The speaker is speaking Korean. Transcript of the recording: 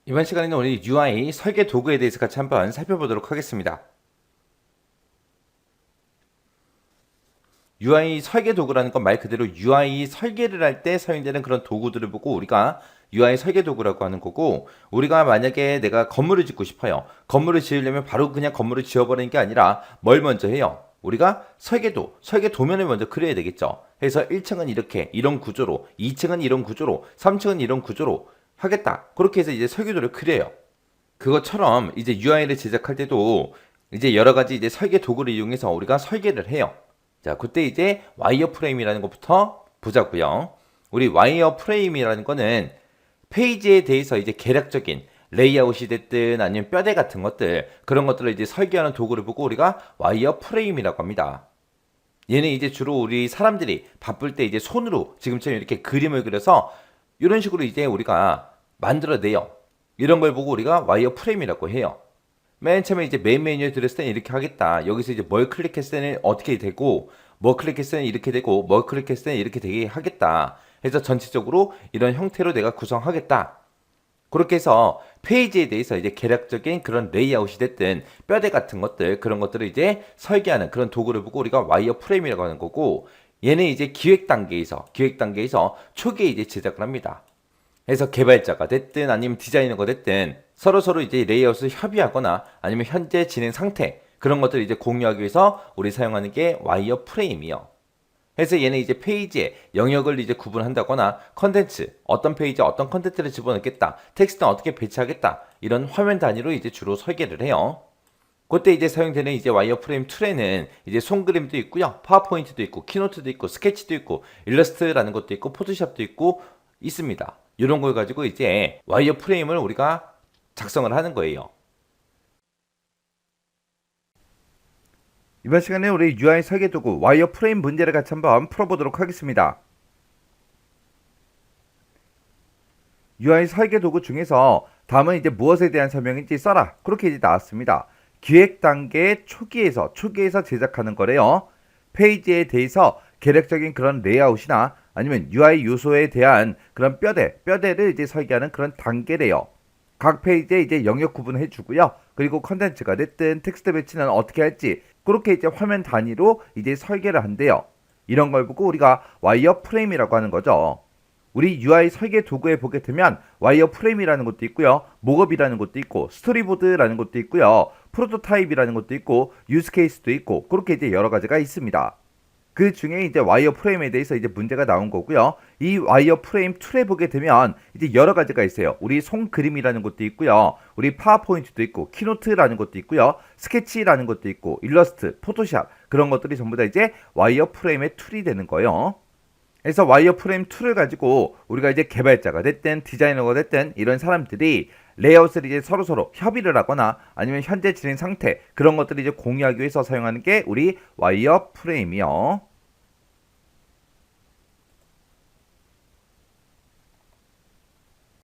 이번 시간에는 우리 UI 설계 도구에 대해서 같이 한번 살펴보도록 하겠습니다. UI 설계 도구라는 건 말 그대로 UI 설계를 할 때 사용되는 그런 도구들을 보고 우리가 UI 설계 도구라고 하는 거고, 우리가 만약에 내가 건물을 짓고 싶어요. 건물을 지으려면 바로 그냥 건물을 지어버리는 게 아니라 뭘 먼저 해요? 우리가 설계 도면을 먼저 그려야 되겠죠. 그래서 1층은 이렇게 이런 구조로, 2층은 이런 구조로, 3층은 이런 구조로 하겠다. 그렇게 해서 이제 설계도를 그려요. 그것처럼 이제 UI를 제작할 때도 이제 여러 가지 이제 설계 도구를 이용해서 우리가 설계를 해요. 자, 그때 이제 와이어 프레임이라는 것부터 보자고요. 우리 와이어 프레임이라는 거는 페이지에 대해서 이제 개략적인 레이아웃이 됐든 아니면 뼈대 같은 것들, 그런 것들을 이제 설계하는 도구를 보고 우리가 와이어 프레임이라고 합니다. 얘는 이제 주로 우리 사람들이 바쁠 때 이제 손으로 지금처럼 이렇게 그림을 그려서 이런 식으로 이제 우리가 만들어내요. 이런 걸 보고 우리가 와이어 프레임이라고 해요. 맨 처음에 이제 메인 메뉴에 들었을 때는 이렇게 하겠다. 여기서 이제 뭘 클릭했을 때는 어떻게 되고, 뭐 클릭했을 때는 이렇게 되고, 뭐 클릭했을 때는 이렇게 되게 하겠다. 해서 전체적으로 이런 형태로 내가 구성하겠다. 그렇게 해서 페이지에 대해서 이제 개략적인 그런 레이아웃이 됐든 뼈대 같은 것들, 그런 것들을 이제 설계하는 그런 도구를 보고 우리가 와이어 프레임이라고 하는 거고, 얘는 이제 기획 단계에서 초기에 이제 제작을 합니다. 그래서 개발자가 됐든 아니면 디자이너가 됐든 서로 이제 레이아웃을 협의하거나 아니면 현재 진행 상태, 그런 것들을 이제 공유하기 위해서 우리 사용하는 게 와이어 프레임이요. 그래서 얘는 이제 페이지에 영역을 이제 구분한다거나 컨텐츠, 어떤 페이지에 어떤 컨텐츠를 집어넣겠다, 텍스트는 어떻게 배치하겠다, 이런 화면 단위로 이제 주로 설계를 해요. 그때 이제 사용되는 이제 와이어프레임 툴에는 이제 손그림도 있고요, 파워포인트도 있고, 키노트도 있고, 스케치도 있고, 일러스트라는 것도 있고, 포토샵도 있고 있습니다. 이런 걸 가지고 이제 와이어프레임을 우리가 작성을 하는 거예요. 이번 시간에 우리 UI 설계 도구 와이어프레임 문제를 같이 한번 풀어보도록 하겠습니다. UI 설계 도구 중에서 다음은 이제 무엇에 대한 설명인지 써라. 그렇게 이제 나왔습니다. 기획 단계 초기에서 제작하는 거래요. 페이지에 대해서 계략적인 그런 레이아웃이나 아니면 UI 요소에 대한 그런 뼈대를 이제 설계하는 그런 단계래요. 각 페이지에 이제 영역 구분해 주고요. 그리고 컨텐츠가 됐든 텍스트 배치는 어떻게 할지 그렇게 이제 화면 단위로 이제 설계를 한대요. 이런 걸 보고 우리가 와이어 프레임이라고 하는 거죠. 우리 UI 설계 도구에 보게 되면 와이어 프레임이라는 것도 있고요. 목업이라는 것도 있고 스토리보드라는 것도 있고요. 프로토타입이라는 것도 있고 유스 케이스도 있고 그렇게 이제 여러 가지가 있습니다. 그 중에 이제 와이어 프레임에 대해서 이제 문제가 나온 거고요. 이 와이어 프레임 툴에 보게 되면 이제 여러 가지가 있어요. 우리 손그림이라는 것도 있고요. 우리 파워포인트도 있고 키노트라는 것도 있고요. 스케치라는 것도 있고 일러스트, 포토샵 그런 것들이 전부 다 이제 와이어 프레임의 툴이 되는 거예요. 그래서 와이어 프레임 툴을 가지고 우리가 이제 개발자가 됐든 디자이너가 됐든 이런 사람들이 레이아웃을 이제 서로 협의를 하거나 아니면 현재 진행 상태 그런 것들을 이제 공유하기 위해서 사용하는 게 우리 와이어 프레임이요.